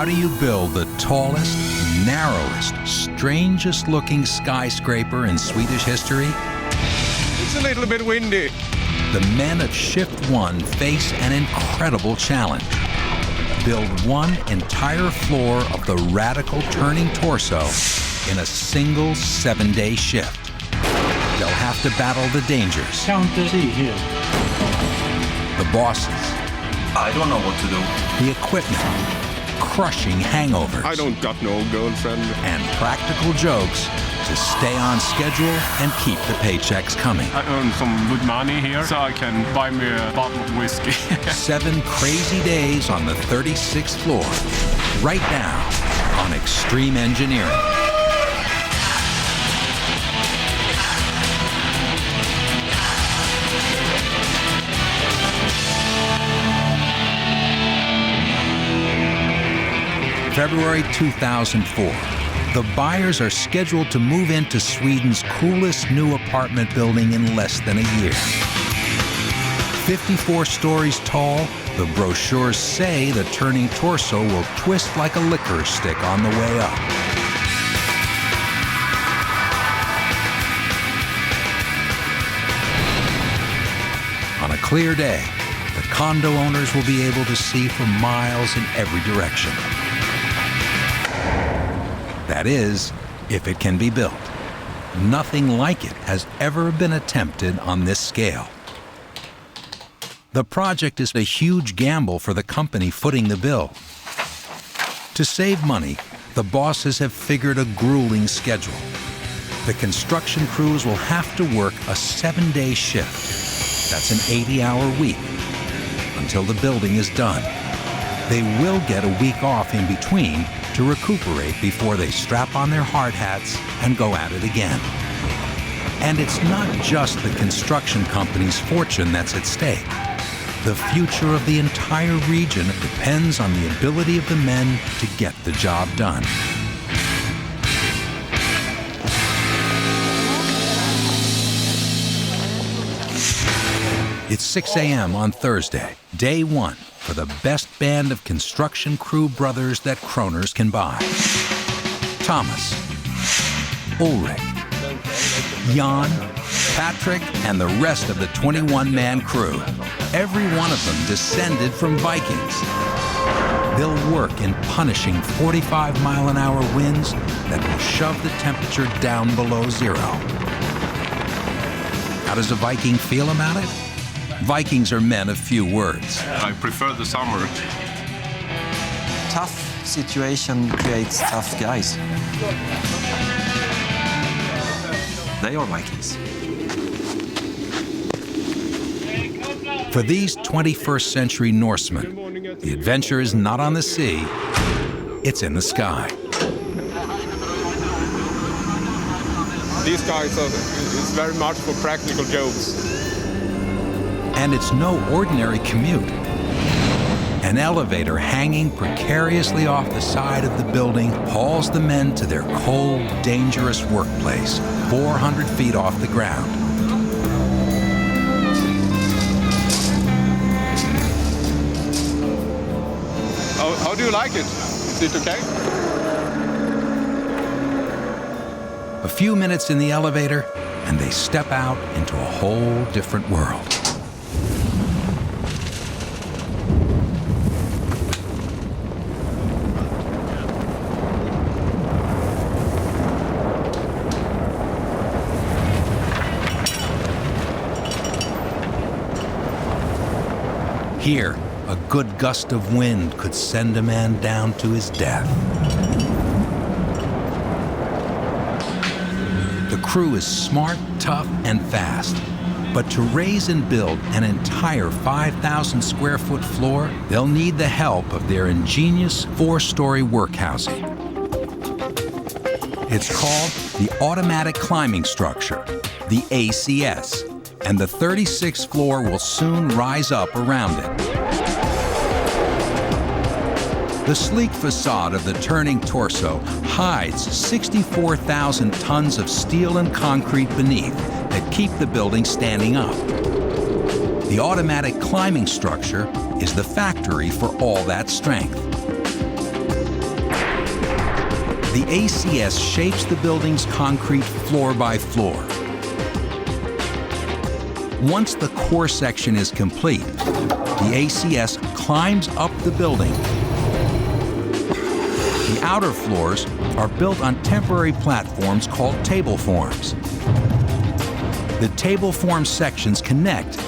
How do you build the tallest, narrowest, strangest-looking skyscraper in Swedish history? It's a little bit windy. The men of Shift 1 face an incredible challenge. Build one entire floor of the radical turning torso in a single 7-day shift. They'll have to battle the dangers. Counter C here. The bosses. I don't know what to do. The equipment. Crushing hangovers. I don't got no girlfriend. And practical jokes to stay on schedule and keep the paychecks coming. I earn some good money here, so I can buy me a bottle of whiskey. 7 crazy days on the 36th floor, right now on Extreme Engineering. February 2004. The buyers are scheduled to move into Sweden's coolest new apartment building in less than a year. 54 stories tall, the brochures say the turning torso will twist like a licorice stick on the way up. On a clear day, the condo owners will be able to see for miles in every direction. That is, if it can be built. Nothing like it has ever been attempted on this scale. The project is a huge gamble for the company footing the bill. To save money, the bosses have figured a grueling schedule. The construction crews will have to work a 7-day shift. That's an 80-hour week until the building is done. They will get a week off in between to recuperate before they strap on their hard hats and go at it again. And it's not just the construction company's fortune that's at stake. The future of the entire region depends on the ability of the men to get the job done. It's 6 a.m. on Thursday, day 1. For the best band of construction crew brothers that Kroners can buy. Thomas, Ulrich, Jan, Patrick, and the rest of the 21-man crew. Every one of them descended from Vikings. They'll work in punishing 45-mile-an-hour winds that will shove the temperature down below 0. How does a Viking feel about it? Vikings are men of few words. I prefer the summer. Tough situation creates tough guys. They are Vikings. For these 21st century Norsemen, the adventure is not on the sea, it's in the sky. These guys it's very much for practical jokes. And it's no ordinary commute. An elevator hanging precariously off the side of the building hauls the men to their cold, dangerous workplace, 400 feet off the ground. How do you like it? Is it okay? A few minutes in the elevator, and they step out into a whole different world. Here, a good gust of wind could send a man down to his death. The crew is smart, tough, and fast. But to raise and build an entire 5,000 square foot floor, they'll need the help of their ingenious 4-story workhousing. It's called the Automatic Climbing Structure, the ACS. And the 36th floor will soon rise up around it. The sleek facade of the turning torso hides 64,000 tons of steel and concrete beneath that keep the building standing up. The automatic climbing structure is the factory for all that strength. The ACS shapes the building's concrete floor by floor. Once the core section is complete, the ACS climbs up the building. The outer floors are built on temporary platforms called table forms. The table form sections connect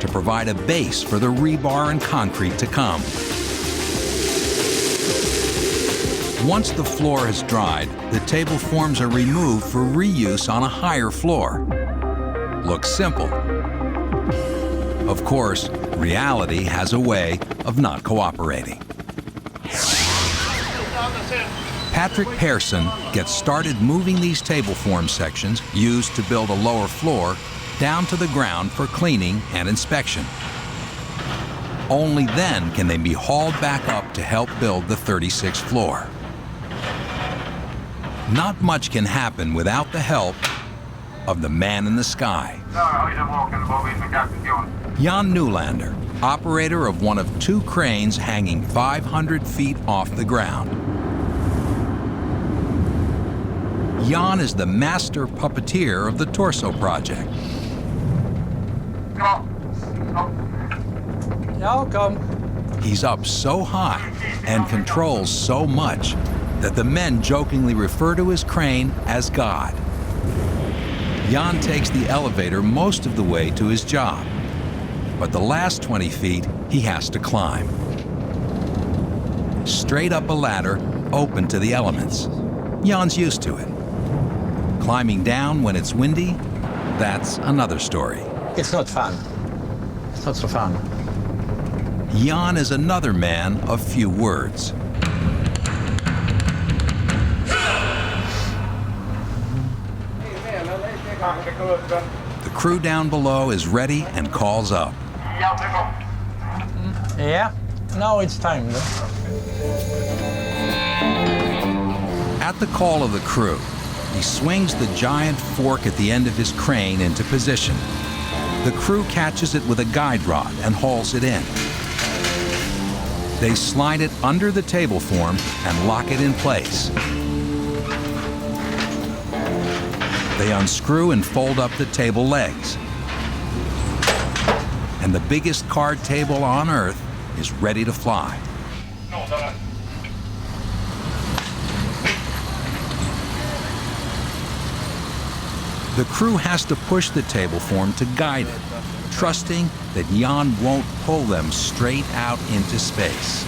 to provide a base for the rebar and concrete to come. Once the floor has dried, the table forms are removed for reuse on a higher floor. Looks simple. Of course, reality has a way of not cooperating. Patrick Pearson gets started moving these table form sections used to build a lower floor down to the ground for cleaning and inspection. Only then can they be hauled back up to help build the 36th floor. Not much can happen without the help of the man in the sky. Jan Newlander, operator of one of 2 cranes hanging 500 feet off the ground. Jan is the master puppeteer of the Torso project. He's up so high and controls so much that the men jokingly refer to his crane as God. Jan takes the elevator most of the way to his job, but the last 20 feet he has to climb. Straight up a ladder open to the elements. Jan's used to it. Climbing down when it's windy, that's another story. It's not fun. It's not so fun. Jan is another man of few words. The crew down below is ready and calls up. Yeah, now it's time. At the call of the crew, he swings the giant fork at the end of his crane into position. The crew catches it with a guide rod and hauls it in. They slide it under the table form and lock it in place. They unscrew and fold up the table legs. And the biggest card table on Earth is ready to fly. The crew has to push the table form to guide it, trusting that Jan won't pull them straight out into space.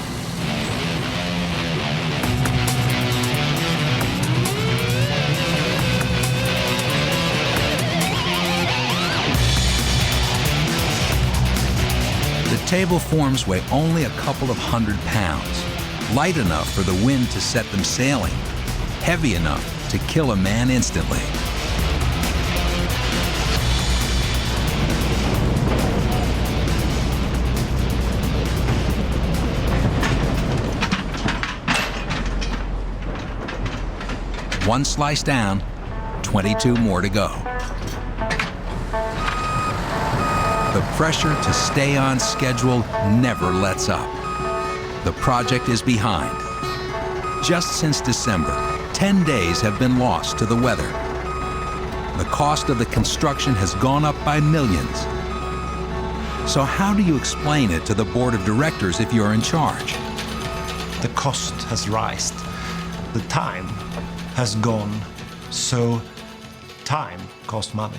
The table forms weigh only a couple of 100 pounds, light enough for the wind to set them sailing, heavy enough to kill a man instantly. One slice down, 22 more to go. The pressure to stay on schedule never lets up. The project is behind. Just since December, 10 days have been lost to the weather. The cost of the construction has gone up by millions. So how do you explain it to the board of directors if you're in charge? The cost has risen. The time has gone, so time costs money.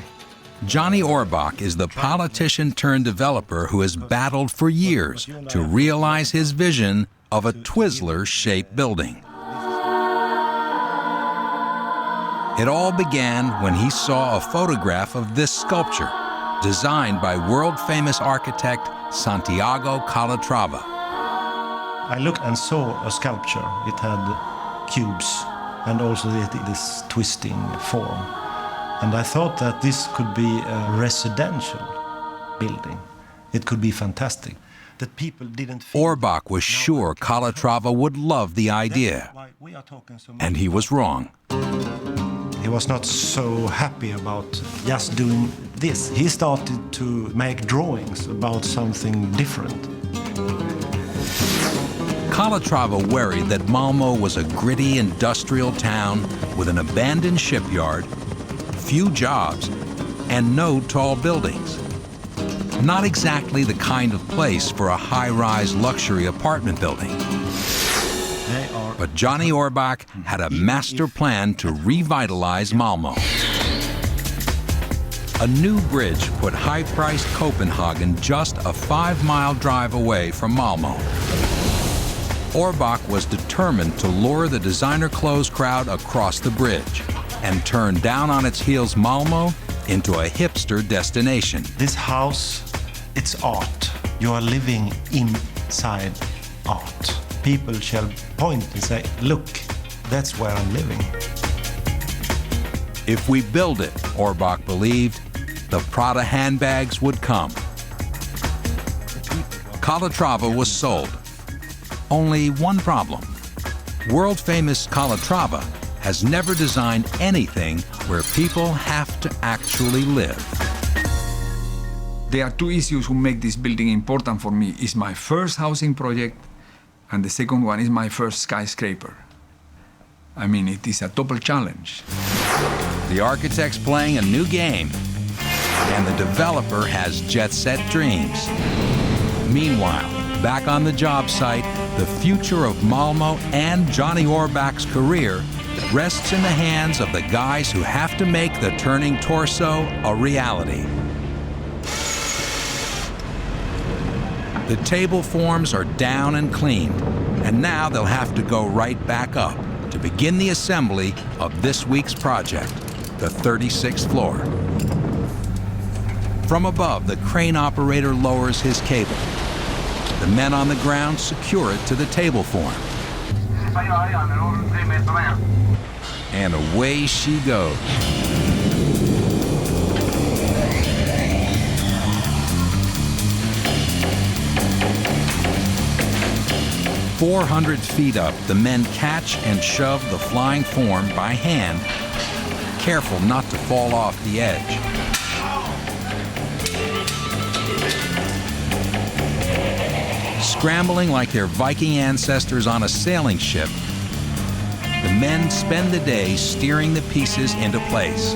Johnny Orbach is the politician-turned-developer who has battled for years to realize his vision of a Twizzler-shaped building. It all began when he saw a photograph of this sculpture, designed by world-famous architect Santiago Calatrava. I looked and saw a sculpture. It had cubes and also this twisting form. And I thought that this could be a residential building. It could be fantastic. That people didn't feel. Orbach was sure Calatrava would love the idea, and he was wrong. He was not so happy about just doing this. He started to make drawings about something different. Calatrava worried that Malmö was a gritty industrial town with an abandoned shipyard, few jobs, and no tall buildings. Not exactly the kind of place for a high-rise luxury apartment building. But Johnny Orbach had a master plan to revitalize Malmö. A new bridge put high-priced Copenhagen just a 5-mile drive away from Malmö. Orbach was determined to lure the designer clothes crowd across the bridge and turn down on its heels Malmö into a hipster destination. This house, it's art. You are living inside art. People shall point and say, look, that's where I'm living. If we build it, Orbach believed, the Prada handbags would come. Calatrava was sold. Only one problem. World-famous Calatrava has never designed anything where people have to actually live. There are two issues who make this building important for me. It's my first housing project, and the second one is my first skyscraper. I mean, it is a double challenge. The architect's playing a new game, and the developer has jet-set dreams. Meanwhile, back on the job site, the future of Malmö and Johnny Orbach's career rests in the hands of the guys who have to make the turning torso a reality. The table forms are down and cleaned, and now they'll have to go right back up to begin the assembly of this week's project, the 36th floor. From above, the crane operator lowers his cable. The men on the ground secure it to the table form. And away she goes. "400 feet up, the men catch and shove the flying form by hand, careful not to fall off the edge. Scrambling like their Viking ancestors on a sailing ship, the men spend the day steering the pieces into place.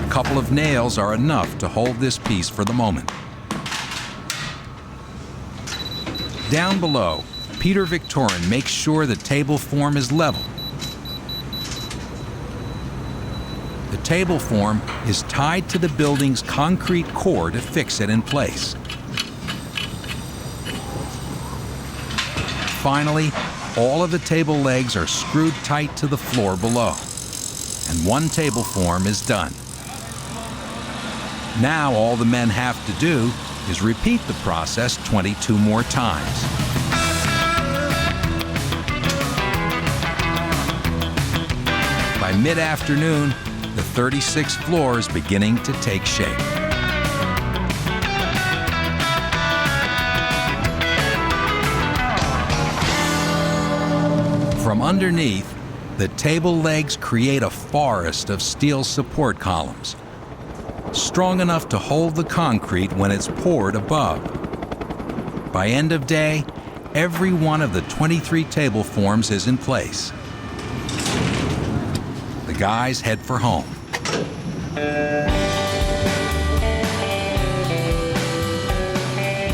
A couple of nails are enough to hold this piece for the moment. Down below, Peter Victorin makes sure the table form is level. The table form is tied to the building's concrete core to fix it in place. Finally, all of the table legs are screwed tight to the floor below, and one table form is done. Now all the men have to do is repeat the process 22 more times. By mid-afternoon, the 36th floor is beginning to take shape. From underneath, the table legs create a forest of steel support columns, strong enough to hold the concrete when it's poured above. By end of day, every one of the 23 table forms is in place. The guys head for home.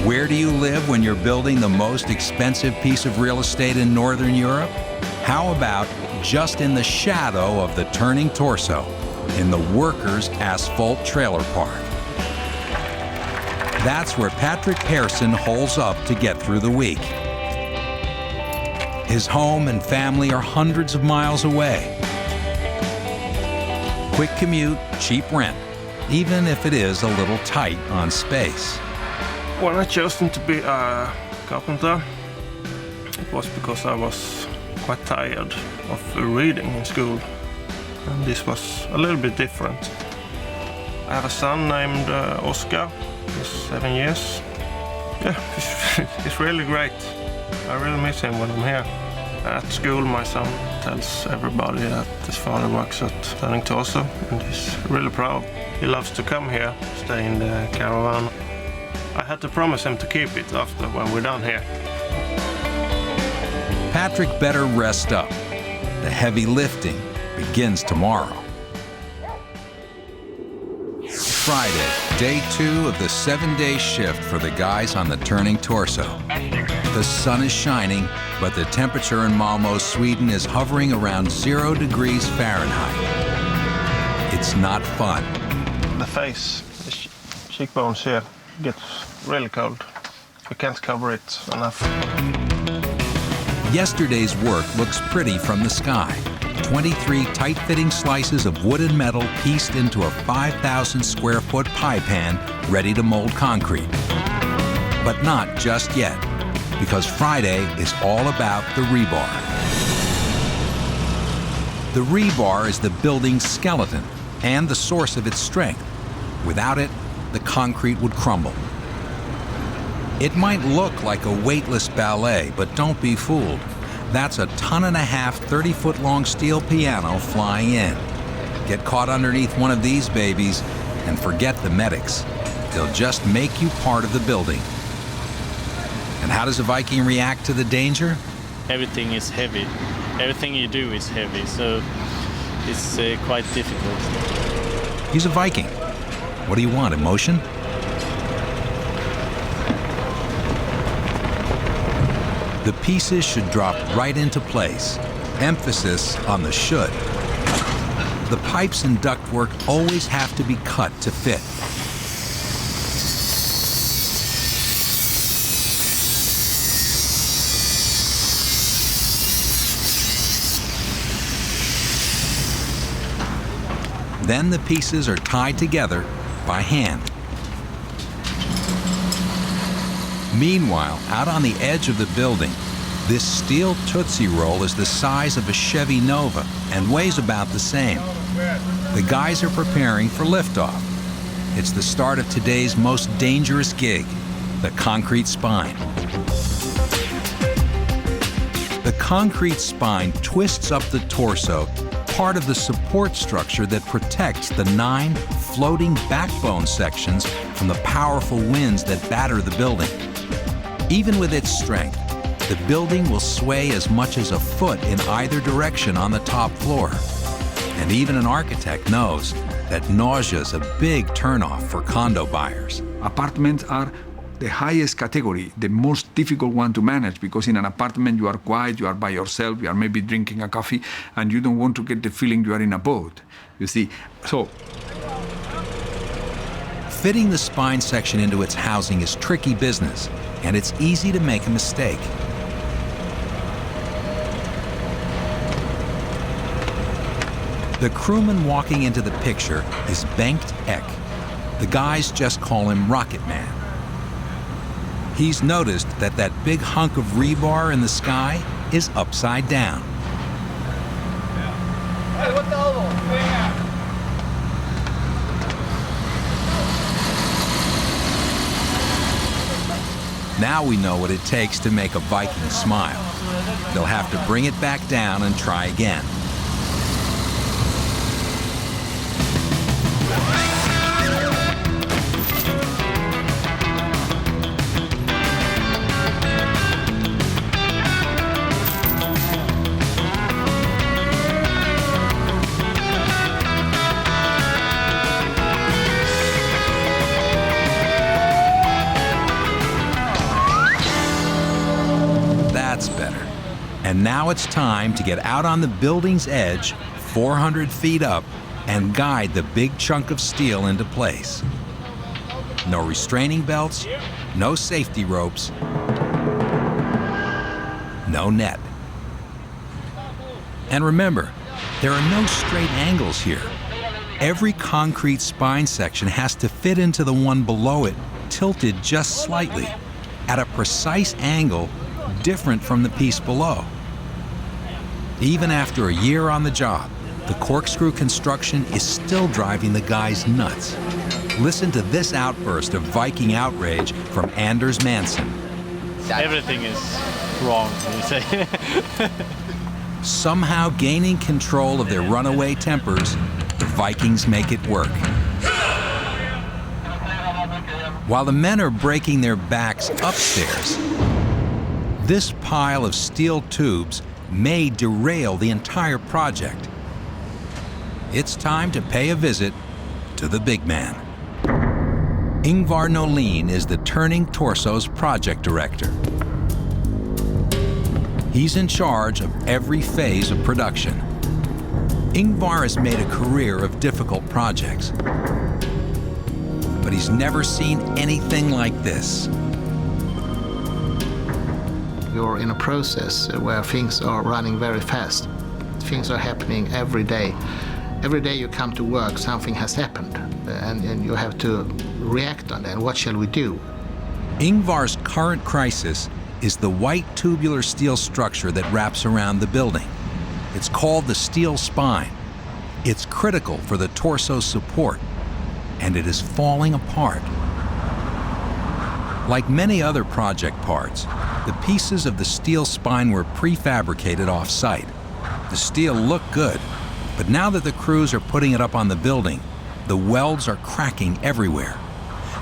Where do you live when you're building the most expensive piece of real estate in Northern Europe? How about just in the shadow of the turning torso, in the workers' asphalt trailer park? That's where Patrick Persson holes up to get through the week. His home and family are hundreds of miles away. Quick commute, cheap rent, even if it is a little tight on space. When I chose to be a carpenter, it was because I was quite tired of reading in school, and this was a little bit different. I have a son named Oscar. He's 7 years. Yeah, he's really great. I really miss him when I'm here. At school, my son tells everybody that his father works at Turning Torso, and he's really proud. He loves to come here, stay in the caravan. I had to promise him to keep it after when we're done here. Patrick better rest up. The heavy lifting begins tomorrow. Friday, day 2 of the 7-day shift for the guys on the Turning Torso. The sun is shining, but the temperature in Malmö, Sweden is hovering around 0 degrees Fahrenheit. It's not fun. The face, the cheekbones here, gets really cold. We can't cover it enough. Yesterday's work looks pretty from the sky. 23 tight-fitting slices of wood and metal pieced into a 5,000 square foot pie pan ready to mold concrete. But not just yet, because Friday is all about the rebar. The rebar is the building's skeleton and the source of its strength. Without it, the concrete would crumble. It might look like a weightless ballet, but don't be fooled. That's a 1.5 ton, 30-foot-long steel piano flying in. Get caught underneath one of these babies and forget the medics. They'll just make you part of the building. And how does a Viking react to the danger? Everything is heavy. Everything you do is heavy, so it's quite difficult. He's a Viking. What do you want, emotion? The pieces should drop right into place. Emphasis on the should. The pipes and ductwork always have to be cut to fit. Then the pieces are tied together by hand. Meanwhile, out on the edge of the building, this steel Tootsie Roll is the size of a Chevy Nova and weighs about the same. The guys are preparing for liftoff. It's the start of today's most dangerous gig, the concrete spine. The concrete spine twists up the torso, part of the support structure that protects the 9 floating backbone sections from the powerful winds that batter the building. Even with its strength, the building will sway as much as a foot in either direction on the top floor. And even an architect knows that nausea is a big turnoff for condo buyers. Apartments are the highest category, the most difficult one to manage, because in an apartment you are quiet, you are by yourself, you are maybe drinking a coffee, and you don't want to get the feeling you are in a boat, you see. So, fitting the spine section into its housing is tricky business, and it's easy to make a mistake. The crewman walking into the picture is Bengt Ek. The guys just call him Rocket Man. He's noticed that that big hunk of rebar in the sky is upside down. Hey, what the hell? Now we know what it takes to make a Viking smile. They'll have to bring it back down and try again. Better. And now it's time to get out on the building's edge, 400 feet up, and guide the big chunk of steel into place. No restraining belts, no safety ropes, no net. And remember, there are no straight angles here. Every concrete spine section has to fit into the one below it, tilted just slightly, at a precise angle different from the piece below. Even after a year on the job, the corkscrew construction is still driving the guys nuts. Listen to this outburst of Viking outrage from Anders Manson. everything is wrong, you say. Somehow gaining control of their runaway tempers, the Vikings make it work. While the men are breaking their backs upstairs, this pile of steel tubes may derail the entire project. It's time to pay a visit to the big man. Ingvar Nolin is the Turning Torso's project director. He's in charge of every phase of production. Ingvar has made a career of difficult projects, but he's never seen anything like this. You're in a process where things are running very fast. Things are happening every day. Every day you come to work, something has happened, and you have to react on that. What shall we do? Ingvar's current crisis is the white tubular steel structure that wraps around the building. It's called the steel spine. It's critical for the torso's support, and it is falling apart. Like many other project parts, the pieces of the steel spine were prefabricated off-site. The steel looked good, but now that the crews are putting it up on the building, the welds are cracking everywhere.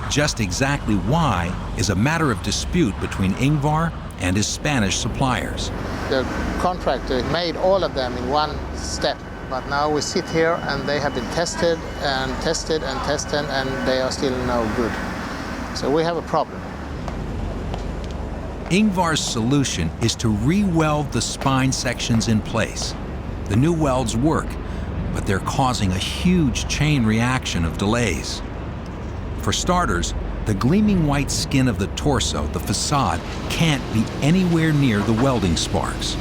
Just exactly why is a matter of dispute between Ingvar and his Spanish suppliers. The contractor made all of them in one step, but now we sit here and they have been tested and tested and tested, and they are still no good. So we have a problem. Ingvar's solution is to re-weld the spine sections in place. The new welds work, but they're causing a huge chain reaction of delays. For starters, the gleaming white skin of the torso, the facade, can't be anywhere near the welding sparks.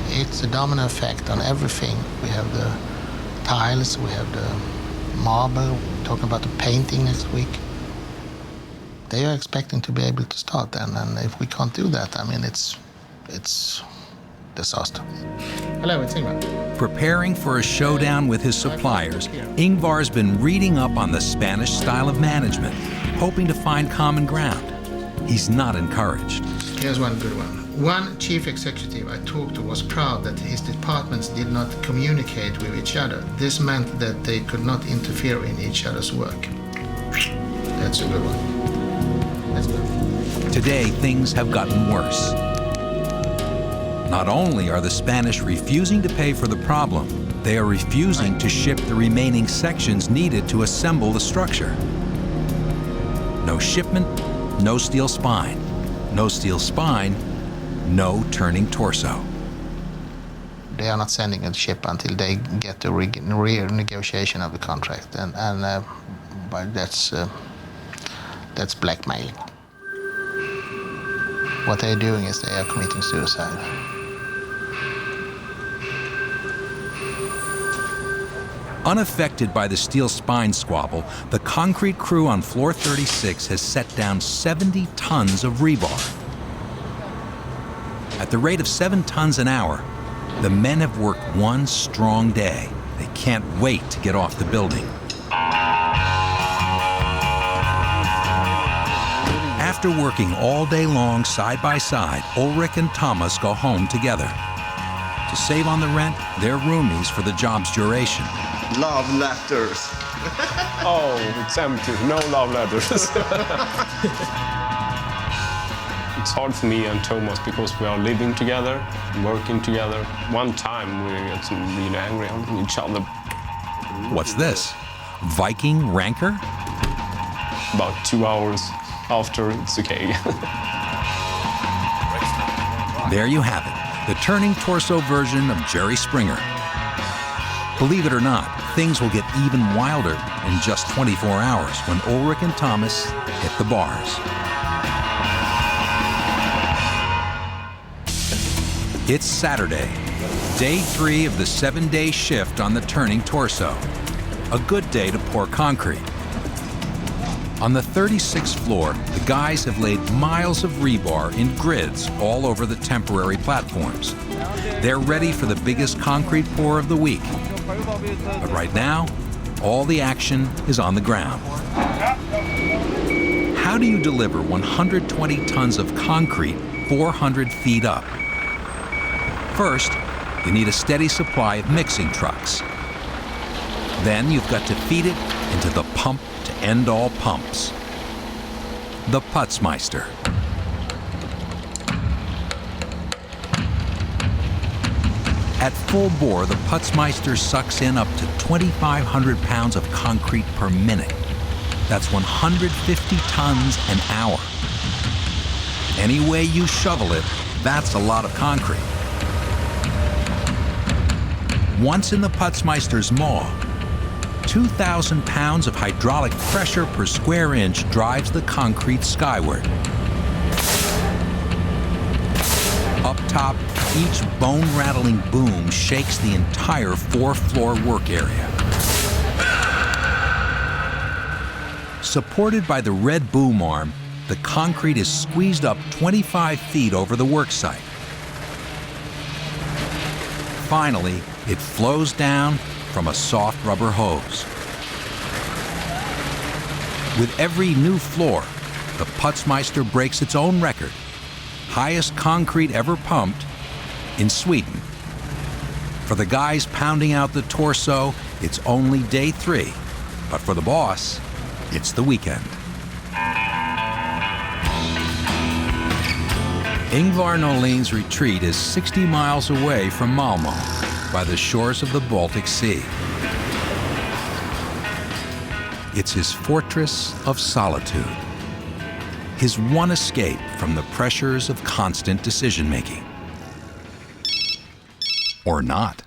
It's a domino effect on everything. We have the tiles, we have the marble, we're talking about the painting next week. They are expecting to be able to start then, and if we can't do that, I mean, it's disaster. Hello, it's Ingvar. Preparing for a showdown with his suppliers, Ingvar's been reading up on the Spanish style of management, hoping to find common ground. He's not encouraged. Here's one good one. One chief executive I talked to was proud that his departments did not communicate with each other. This meant that they could not interfere in each other's work. That's a good one. That's good. Today, things have gotten worse. Not only are the Spanish refusing to pay for the problem, they are refusing to ship the remaining sections needed to assemble the structure. No shipment, no steel spine. No steel spine, no turning torso. They are not sending a ship until they get the renegotiation of the contract, and but that's blackmailing. What they're doing is they are committing suicide. Unaffected by the steel spine squabble, the concrete crew on floor 36 has set down 70 tons of rebar. At the rate of 7 tons an hour, the men have worked one strong day. They can't wait to get off the building. After working all day long side by side, Ulrich and Thomas go home together. To save on the rent, they're roomies for the job's duration. Love letters. Oh, it's empty. No love letters. It's hard for me and Thomas because we are living together, working together. One time we get really angry on each other. What's this? Viking rancor? About 2 hours after, it's okay. There you have it, the turning torso version of Jerry Springer. Believe it or not, things will get even wilder in just 24 hours when Ulrich and Thomas hit the bars. It's Saturday, day 3 of the 7-day shift on the turning torso. A good day to pour concrete. On the 36th floor, the guys have laid miles of rebar in grids all over the temporary platforms. They're ready for the biggest concrete pour of the week. But right now, all the action is on the ground. how do you deliver 120 tons of concrete 400 feet up? First, you need a steady supply of mixing trucks. Then you've got to feed it into the pump to end all pumps, the Putzmeister. At full bore, the Putzmeister sucks in up to 2,500 pounds of concrete per minute. That's 150 tons an hour. Any way you shovel it, that's a lot of concrete. Once in the Putzmeister's maw, 2,000 pounds of hydraulic pressure per square inch drives the concrete skyward. Up top, each bone-rattling boom shakes the entire 4-floor work area. Supported by the red boom arm, the concrete is squeezed up 25 feet over the work site. Finally, it flows down from a soft rubber hose. With every new floor, the Putzmeister breaks its own record. Highest concrete ever pumped in Sweden. For the guys pounding out the torso, it's only day 3. But for the boss, it's the weekend. Ingvar Nolin's retreat is 60 miles away from Malmö, by the shores of the Baltic Sea. It's his fortress of solitude, his one escape from the pressures of constant decision-making. Or not.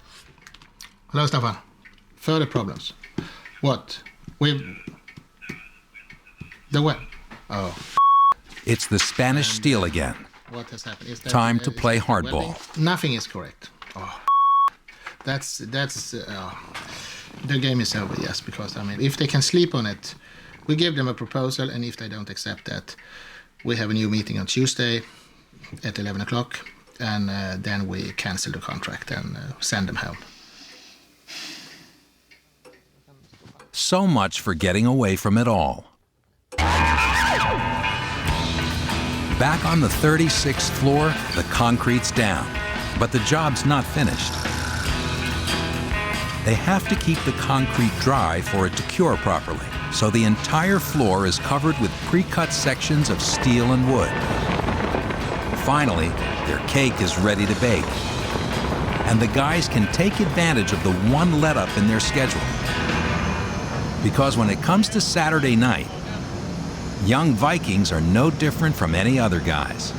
Hello, Staffan. Further problems. What? With the web? Oh. It's the Spanish steel again. What has happened? Is that, time to play hardball. Nothing is correct. Oh. That's the game is over, yes, because I mean, if they can sleep on it, we give them a proposal, and if they don't accept that, we have a new meeting on Tuesday at 11 o'clock, and then we cancel the contract and send them home. So much for getting away from it all. Back on the 36th floor, the concrete's down, but the job's not finished. They have to keep the concrete dry for it to cure properly, so the entire floor is covered with pre-cut sections of steel and wood. Finally, their cake is ready to bake, and the guys can take advantage of the one let-up in their schedule. Because when it comes to Saturday night, young Vikings are no different from any other guys.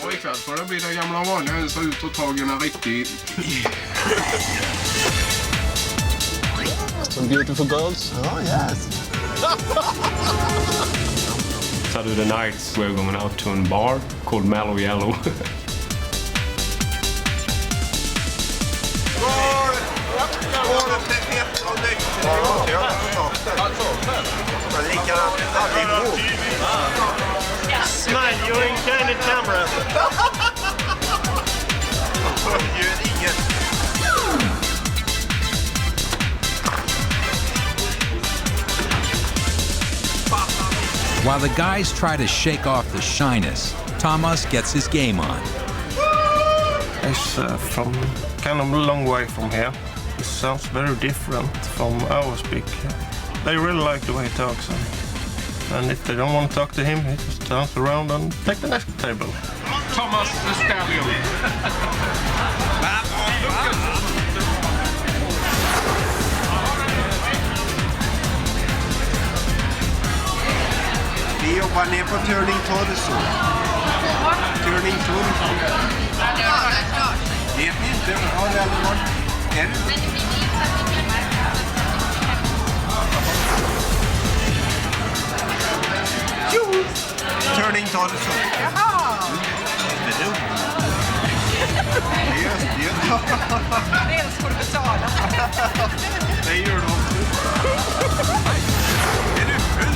Ja, ikväll får det bli den gamla vanliga, så ut och tag i en riktig... Some beautiful girls. Oh, yes. Saturday nights we're going out to a bar called Mellow Yellow. Smile, you're in candid camera. While the guys try to shake off the shyness, Thomas gets his game on. It's from kind of a long way from here. It sounds very different from our speak. They really like the way he talks, and if they don't want to talk to him, he just turns around and take the next table. Thomas the Stallion. Vi jobbar ner på Turning Torso. Turning Torso. Vet ni inte? Har det aldrig varit? Är det? Turning Torso. Jaha! Det är dumt. Dels får du betala. Det gör de. Är du full?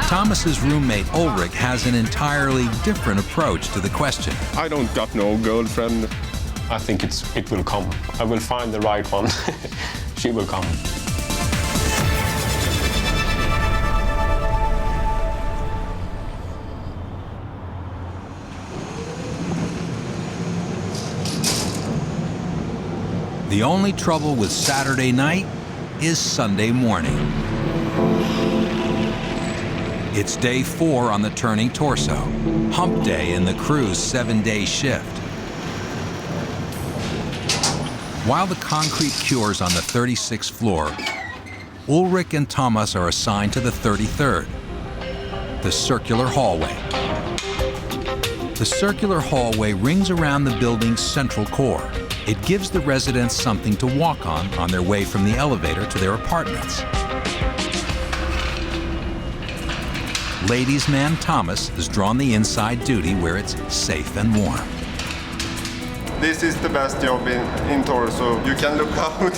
Thomas's roommate Ulrich has an entirely different approach to the question. I don't got no girlfriend. I think it will come. I will find the right one. She will come. The only trouble with Saturday night is Sunday morning. It's day 4 on the turning torso, hump day in the crew's 7-day shift. While the concrete cures on the 36th floor, Ulrich and Thomas are assigned to the 33rd, the circular hallway. The circular hallway rings around the building's central core. It gives the residents something to walk on their way from the elevator to their apartments. Ladies' man Thomas has drawn the inside duty where it's safe and warm. This is the best job in Torso. You can look out.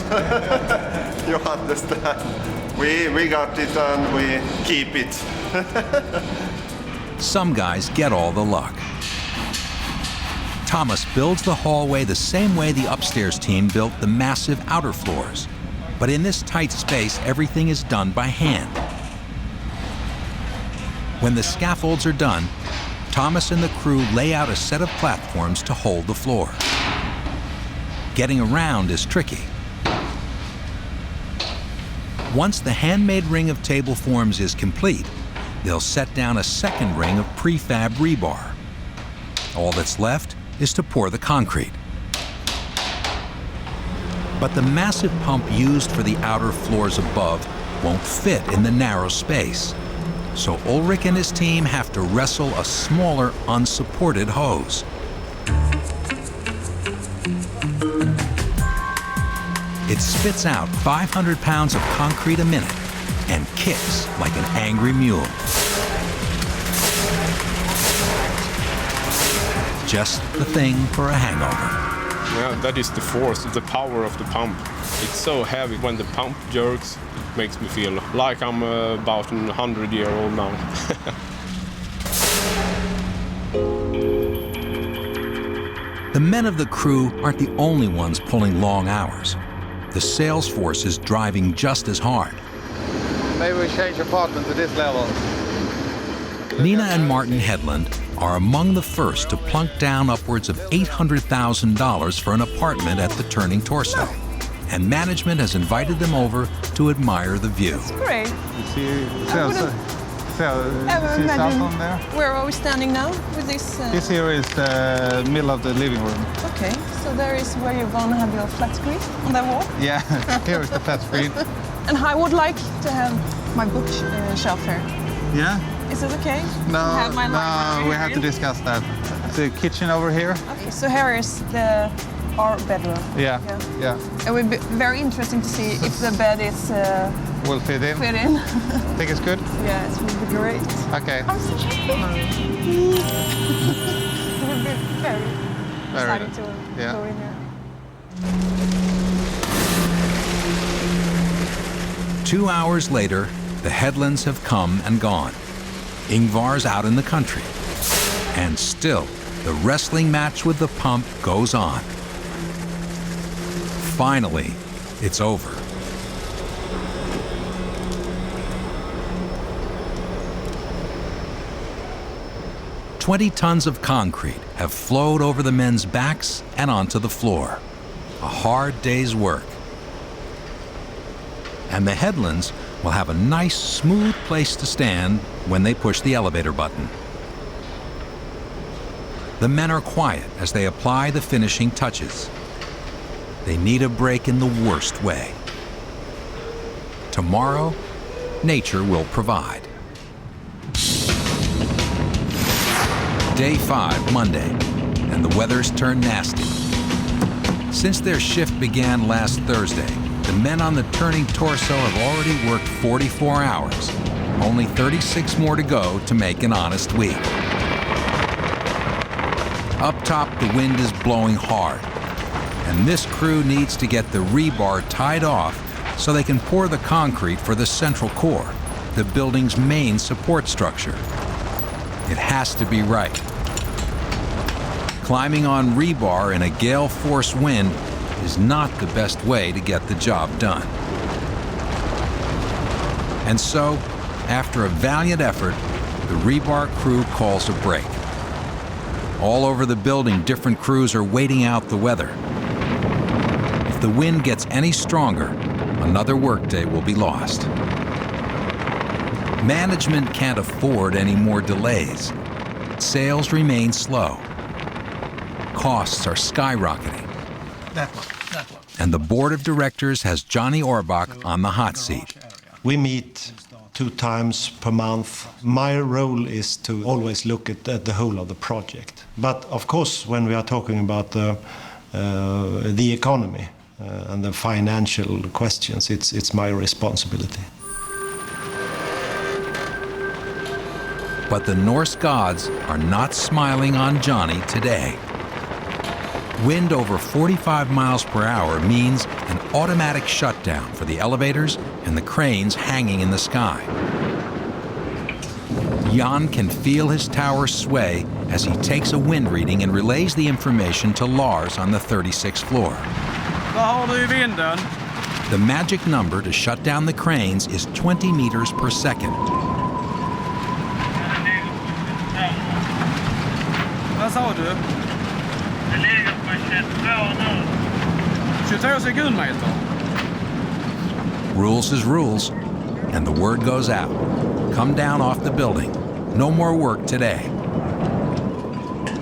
You understand. We got it and we keep it. Some guys get all the luck. Thomas builds the hallway the same way the upstairs team built the massive outer floors. But in this tight space, everything is done by hand. When the scaffolds are done, Thomas and the crew lay out a set of platforms to hold the floor. Getting around is tricky. Once the handmade ring of table forms is complete, they'll set down a second ring of prefab rebar. All that's left is to pour the concrete. But the massive pump used for the outer floors above won't fit in the narrow space. So Ulrich and his team have to wrestle a smaller, unsupported hose. It spits out 500 pounds of concrete a minute and kicks like an angry mule. Just the thing for a hangover. Yeah, that is the force, the power of the pump. It's so heavy when the pump jerks, it makes me feel like I'm about 100-year-old now. The men of the crew aren't the only ones pulling long hours. The sales force is driving just as hard. Maybe we change apartment to this level. Nina and Martin Hedlund are among the first to plunk down upwards of $800,000 for an apartment at the Turning Torso. And management has invited them over to admire the view. It's great. Something there? Where are we standing now with this? This here is the middle of the living room. Okay, so there is where you're going to have your flat screen on that wall? Yeah, here is the flat screen. And I would like to have my bookshelf here. Yeah? Is it okay? No, we have to discuss that. The kitchen over here. Okay, so here is our bedroom. Yeah. It would be very interesting to see if the bed is will fit in. Think it's good? Yeah, it would be great. Okay. I'm so it would be very exciting to go in there. 2 hours later, the Hedlunds have come and gone. Ingvar's out in the country. And still, the wrestling match with the pump goes on. Finally, it's over. "20 tons of concrete have flowed over the men's backs and onto the floor. A hard day's work. And the Hedlunds will have a nice, smooth place to stand when they push the elevator button. The men are quiet as they apply the finishing touches. They need a break in the worst way. Tomorrow, nature will provide. Day 5, Monday, and the weather's turned nasty. Since their shift began last Thursday, the men on the Turning Torso have already worked 44 hours. Only 36 more to go to make an honest week. Up top, the wind is blowing hard, and this crew needs to get the rebar tied off so they can pour the concrete for the central core, the building's main support structure. It has to be right. Climbing on rebar in a gale force wind is not the best way to get the job done. And so, after a valiant effort, the rebar crew calls a break. All over the building, different crews are waiting out the weather. If the wind gets any stronger, another workday will be lost. Management can't afford any more delays. Sales remain slow. Costs are skyrocketing. That one. And the board of directors has Johnny Orbach on the hot seat. We meet 2 times per month. My role is to always look at the whole of the project. But of course, when we are talking about the economy and the financial questions, it's my responsibility. But the Norse gods are not smiling on Johnny today. Wind over 45 miles per hour means an automatic shutdown for the elevators and the cranes hanging in the sky. Jan can feel his tower sway as he takes a wind reading and relays the information to Lars on the 36th floor. Vad har du I vinden? The magic number to shut down the cranes is 20 meters per second. Vad sa du? Det ligger på 22 nu. 22 sekundmeter. Rules is rules, and the word goes out. Come down off the building. No more work today.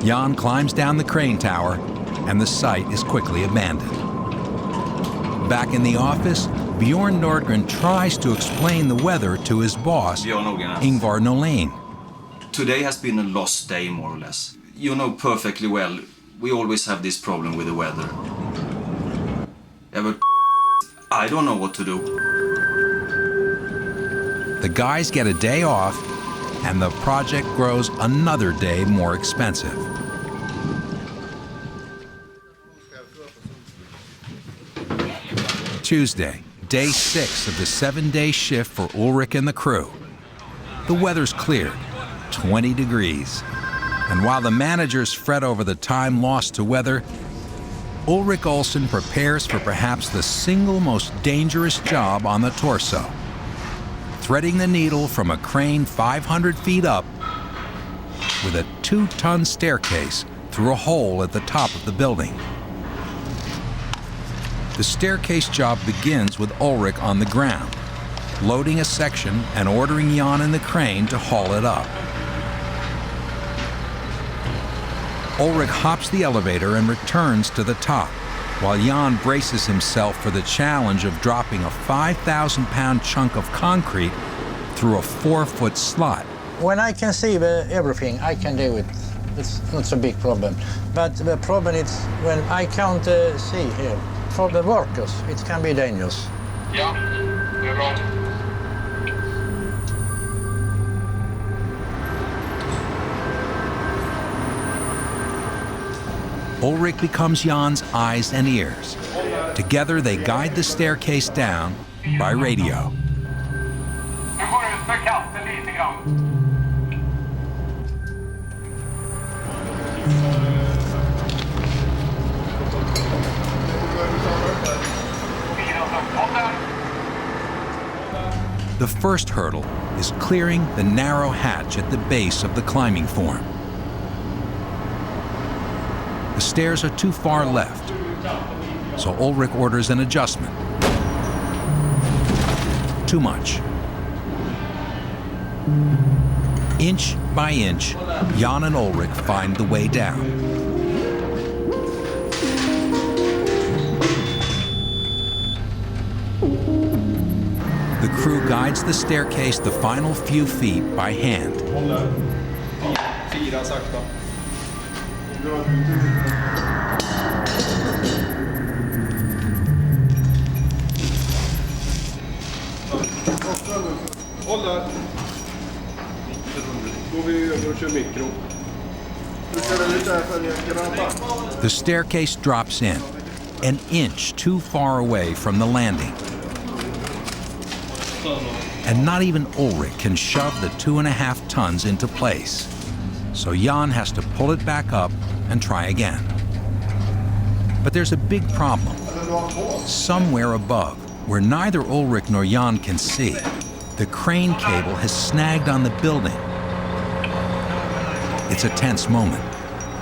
Jan climbs down the crane tower, and the site is quickly abandoned. Back in the office, Bjorn Nordgren tries to explain the weather to his boss, Ingvar Norlén. Today has been a lost day, more or less. You know perfectly well, we always have this problem with the weather. Yeah, but I don't know what to do. The guys get a day off, and the project grows another day more expensive. Tuesday, day 6 of the 7-day shift for Ulrich and the crew. The weather's cleared, 20 degrees. And while the managers fret over the time lost to weather, Ulrich Olsen prepares for perhaps the single most dangerous job on the torso. Threading the needle from a crane 500 feet up with a 2-ton staircase through a hole at the top of the building. The staircase job begins with Ulrich on the ground, loading a section and ordering Jan and the crane to haul it up. Ulrich hops the elevator and returns to the top, while Jan braces himself for the challenge of dropping a 5,000-pound chunk of concrete through a 4-foot slot. When I can see everything, I can do it. It's not so big problem. But the problem is when I can't see here. For the workers, it can be dangerous. Ja, det är bra. Ulrich becomes Jan's eyes and ears. Together, they guide the staircase down by radio. Nu går du för katten lite grann. The first hurdle is clearing the narrow hatch at the base of the climbing form. The stairs are too far left, so Ulrich orders an adjustment. Too much. Inch by inch, Jan and Ulrich find the way down. The crew guides the staircase the final few feet by hand. The staircase drops in, an inch too far away from the landing. And not even Ulrich can shove the 2.5 tons into place. So Jan has to pull it back up and try again. But there's a big problem. Somewhere above, where neither Ulrich nor Jan can see, the crane cable has snagged on the building. It's a tense moment.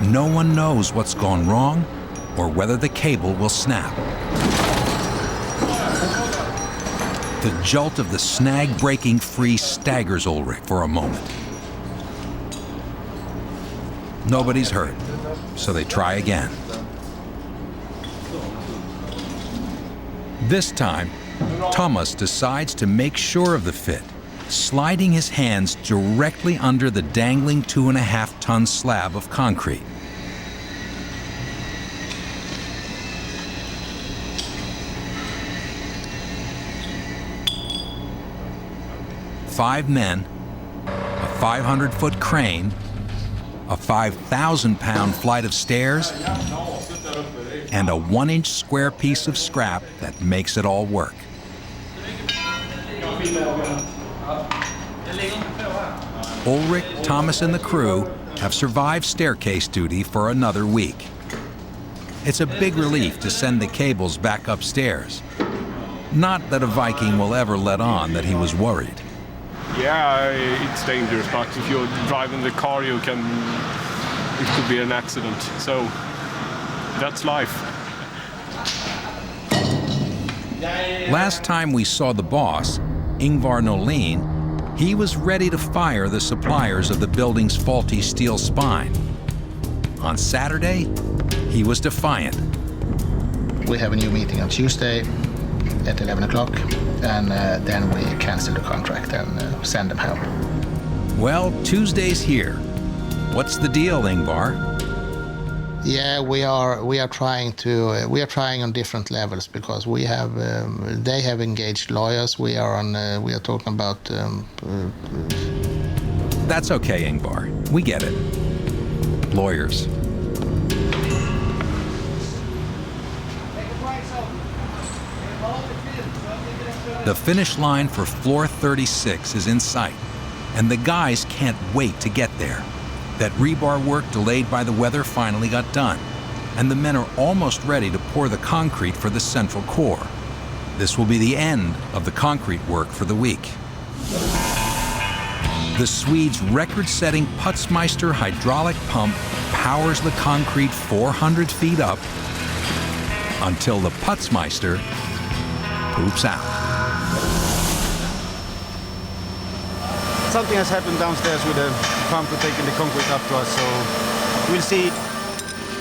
No one knows what's gone wrong or whether the cable will snap. The jolt of the snag breaking free staggers Ulrich for a moment. Nobody's hurt, so they try again. This time, Thomas decides to make sure of the fit, sliding his hands directly under the dangling 2.5-ton slab of concrete. Five men, a 500-foot crane, a 5,000-pound flight of stairs, and a 1-inch square piece of scrap that makes it all work. Ulrich, Thomas, and the crew have survived staircase duty for another week. It's a big relief to send the cables back upstairs. Not that a Viking will ever let on that he was worried. Yeah, it's dangerous, but if you're driving the car, it could be an accident. So that's life. Last time we saw the boss, Ingvar Nolin, he was ready to fire the suppliers of the building's faulty steel spine. On Saturday, he was defiant. We have a new meeting on Tuesday at 11 o'clock, and then we cancel the contract and send them home. Well, Tuesday's here. What's the deal, Ingvar? Yeah, we are trying on different levels because we have they have engaged lawyers. We are talking about. That's okay, Ingvar. We get it. Lawyers. The finish line for floor 36 is in sight, and the guys can't wait to get there. That rebar work delayed by the weather finally got done, and the men are almost ready to pour the concrete for the central core. This will be the end of the concrete work for the week. The Swede's record-setting Putzmeister hydraulic pump powers the concrete 400 feet up until the Putzmeister poops out. Something has happened downstairs with the pump taking the concrete up to us, so we'll see.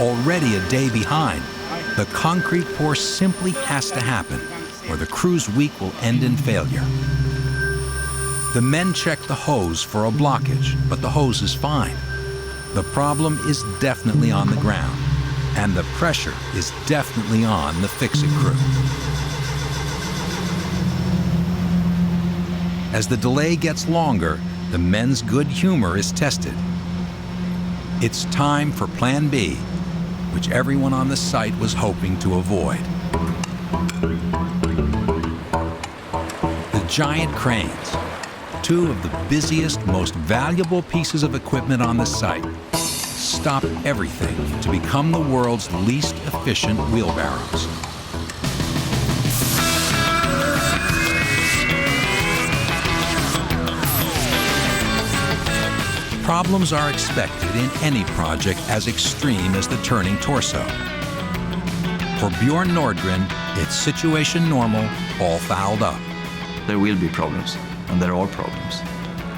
Already a day behind, the concrete pour simply has to happen, or the crew's week will end in failure. The men check the hose for a blockage, but the hose is fine. The problem is definitely on the ground, and the pressure is definitely on the fix-it crew. As the delay gets longer, the men's good humor is tested. It's time for Plan B, which everyone on the site was hoping to avoid. The giant cranes, two of the busiest, most valuable pieces of equipment on the site, stop everything to become the world's least efficient wheelbarrows. Problems are expected in any project as extreme as the turning torso. For Bjorn Nordgren, it's situation normal, all fouled up. There will be problems, and there are problems.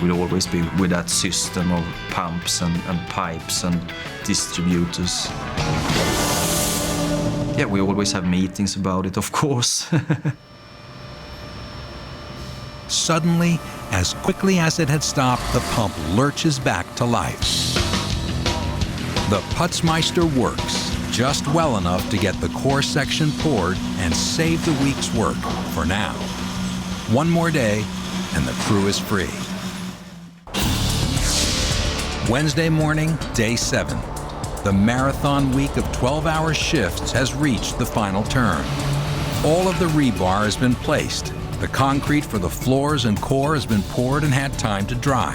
We'll always be with that system of pumps and pipes and distributors. Yeah, we always have meetings about it, of course. Suddenly, as quickly as it had stopped, the pump lurches back to life. The Putzmeister works just well enough to get the core section poured and save the week's work for now. One more day, and the crew is free. Wednesday morning, day 7. The marathon week of 12-hour shifts has reached the final turn. All of the rebar has been placed. The concrete for the floors and core has been poured and had time to dry.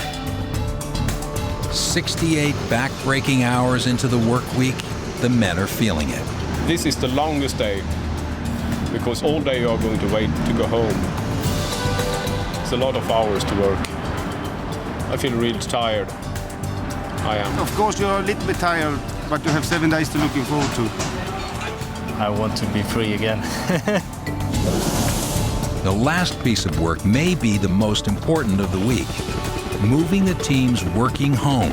68 back-breaking hours into the work week, the men are feeling it. This is the longest day, because all day you are going to wait to go home. It's a lot of hours to work. I feel really tired. I am. Of course, you're a little bit tired, but you have 7 days to looking forward to. I want to be free again. the last piece of work may be the most important of the week. Moving the team's working home,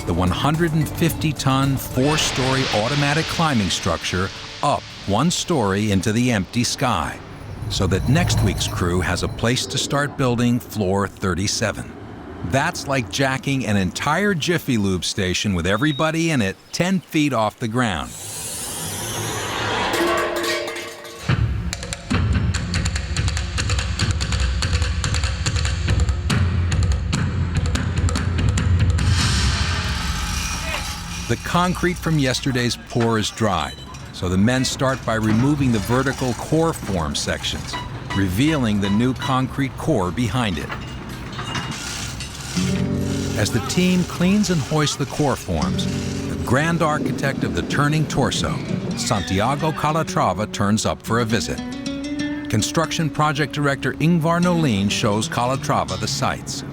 the 150-ton, 4-story automatic climbing structure, up 1 story into the empty sky, so that next week's crew has a place to start building floor 37. That's like jacking an entire Jiffy Lube station with everybody in it 10 feet off the ground. The concrete from yesterday's pour is dried, so the men start by removing the vertical core form sections, revealing the new concrete core behind it. As the team cleans and hoists the core forms, the grand architect of the turning torso, Santiago Calatrava, turns up for a visit. Construction project director Ingvar Nolin shows Calatrava the sites.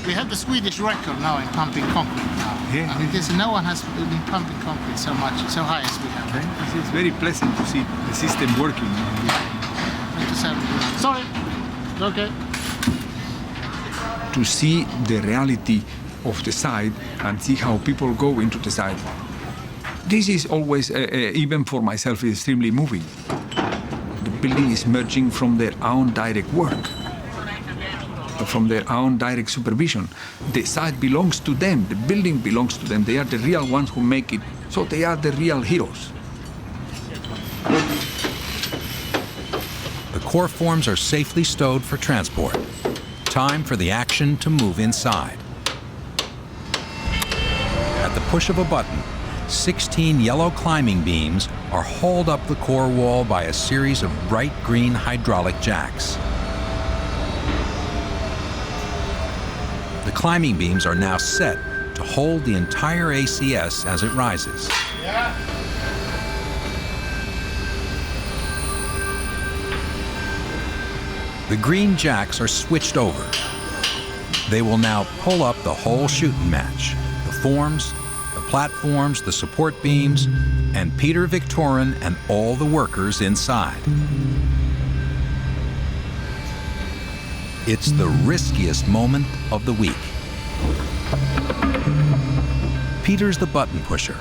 We have the Swedish record now in pumping concrete now. Yeah. And it is, no one has been pumping concrete so much, so high as we have. It's very pleasant to see the system working. Sorry. Okay. To see the reality of the site and see how people go into the site. This is always, even for myself, extremely moving. The building is emerging from their own direct work, from their own direct supervision. The site belongs to them, the building belongs to them. They are the real ones who make it, so they are the real heroes. The core forms are safely stowed for transport. Time for the action to move inside. At the push of a button, 16 yellow climbing beams are hauled up the core wall by a series of bright green hydraulic jacks. The climbing beams are now set to hold the entire ACS as it rises. The green jacks are switched over. They will now pull up the whole shooting match, the forms, the platforms, the support beams, and Peter Victorin and all the workers inside. It's the riskiest moment of the week. Peter's the button pusher.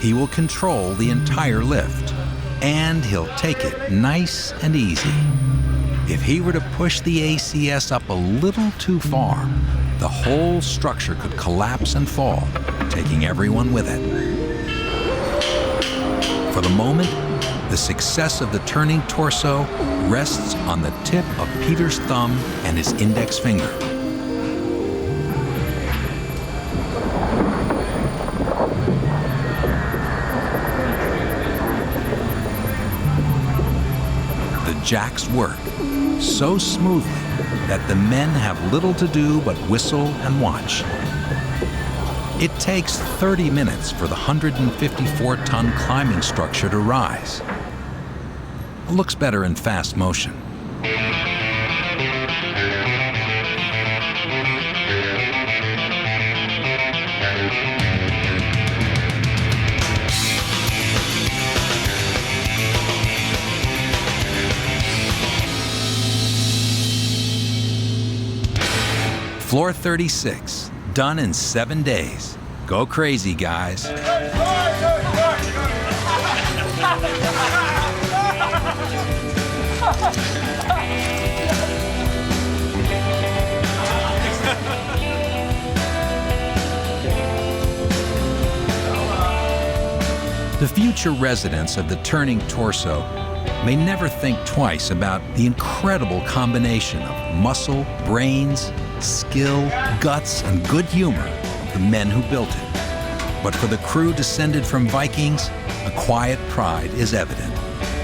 He will control the entire lift, and he'll take it nice and easy. If he were to push the ACS up a little too far, the whole structure could collapse and fall, taking everyone with it. For the moment, the success of the turning torso rests on the tip of Peter's thumb and his index finger. The jacks work so smoothly that the men have little to do but whistle and watch. It takes 30 minutes for the 154-ton climbing structure to rise. It looks better in fast motion. Floor 36, done in 7 days. Go crazy, guys. The future residents of the turning torso may never think twice about the incredible combination of muscle, brains, skill, guts, and good humor of the men who built it. But for the crew descended from Vikings, a quiet pride is evident.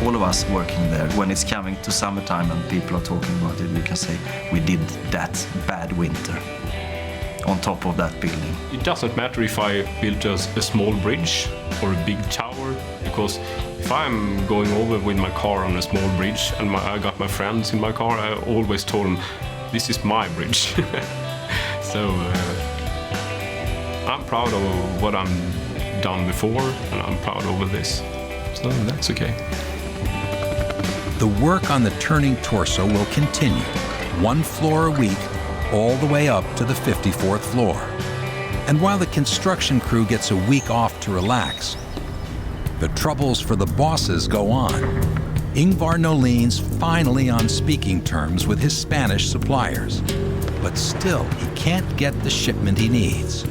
All of us working there, when it's coming to summertime and people are talking about it, we can say we did that bad winter on top of that building. It doesn't matter if I built a small bridge or a big tower, because if I'm going over with my car on a small bridge and I got my friends in my car, I always told them, this is my bridge. So I'm proud of what I've done before, and I'm proud over this. So that's okay. the work on the turning torso will continue, 1 floor a week, all the way up to the 54th floor. And while the construction crew gets a week off to relax, the troubles for the bosses go on. Ingvar Nolin's finally on speaking terms with his Spanish suppliers, but still he can't get the shipment he needs.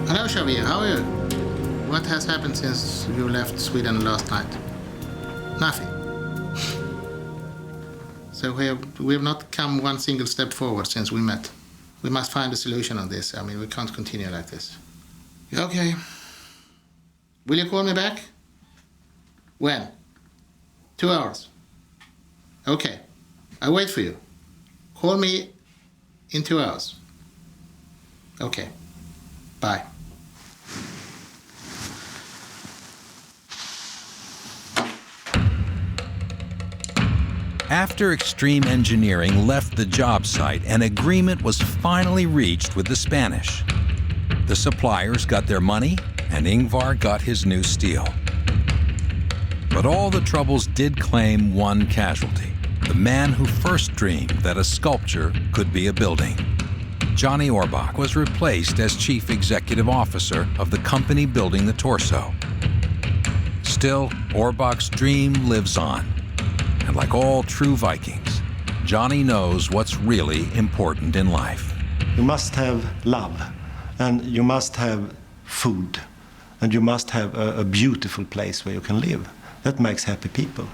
Hello, Xavier, how are you? What has happened since you left Sweden last night? Nothing. So we have not come one single step forward since we met. We must find a solution on this. I mean, we can't continue like this. Okay. Will you call me back? When? 2 hours. Okay. I'll wait for you. Call me in 2 hours. Okay. Bye. After Extreme Engineering left the job site, an agreement was finally reached with the Spanish. The suppliers got their money, and Ingvar got his new steel. But all the troubles did claim one casualty, the man who first dreamed that a sculpture could be a building. Johnny Orbach was replaced as chief executive officer of the company building the torso. Still, Orbach's dream lives on. And like all true Vikings, Johnny knows what's really important in life. You must have love, and you must have food, and you must have a beautiful place where you can live. That makes happy people.